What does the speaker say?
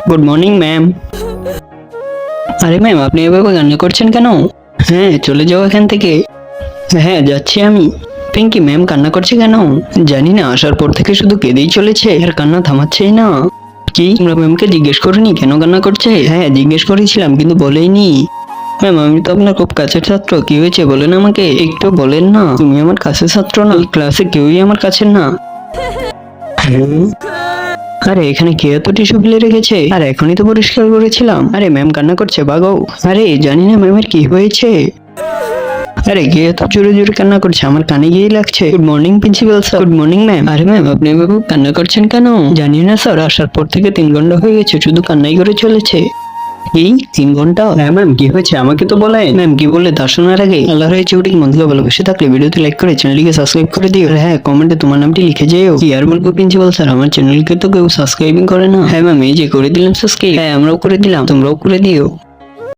Good morning ma'am. আরে ma'am, আপনি এভাবে কান্না করছেন কেন? হ্যাঁ, চলে যাও এখান থেকে। হ্যাঁ, যাচ্ছি আমি। পিঙ্কি ম্যাম কান্না করছে কেন? জানি না, আসার পর থেকে শুধু কেঁদেই চলেছে, আর কান্না থামাচ্ছেই না। কি, তোমরা ম্যামকে জিজ্ঞেস করোনি কেন কান্না করছে? হ্যাঁ, জিজ্ঞেস করেছিলাম কিন্তু বলেইনি। ম্যাম, আমি তো আপনার খুব কাছের ছাত্র, কি হয়েছে বলেন আমাকে, একটু বলেন না। তুমি আমার কাছের ছাত্র না, এই ক্লাসে কেউই আমার কাছের না। আরে এখানে কে এত টিস্যু ফেলে রেখেছে? আর এখনই তো পরিষ্কার করেছিলাম। আরে ম্যাম কান্না করছে, ভাগো। আরে জানি না ম্যামের কি হয়েছে। আরে কে এত জোরে জোরে কান্না করছে, আমার কানে গিয়ে লাগছে। Good morning principal sir. Good morning ma'am. আরে ম্যাম, আপনি এভাবে কান্না করছেন কেন? জানি না স্যার, আসার পর থেকে 3 ঘন্টা হয়ে গেছে, শুধু কান্নাই করে চলেছে। এই 3 ঘন্টা? হ্যাঁ ম্যাম, কি হয়েছে আমাকে তো বলেন। ম্যাম কি বললে তা শোনার আগে আল্লাহর এই ছবিটিকে মন্দিরে ভালোবেসে থাকলে ভিডিওতে লাইক করে চ্যানেলটিকে সাবস্ক্রাইব করে দিও। আর হ্যাঁ, কমেন্টে তোমার নামটি লিখে যেও। কি আর বলবো প্রিন্সিপাল স্যার, আমার চ্যানেলকে তো কেউ সাবস্ক্রাইবিং করে না। হ্যাঁ ম্যাম, এই যে করে দিলাম সাবস্ক্রাইব। হ্যাঁ, আমরাও করে দিলাম, তোমরাও করে দিও।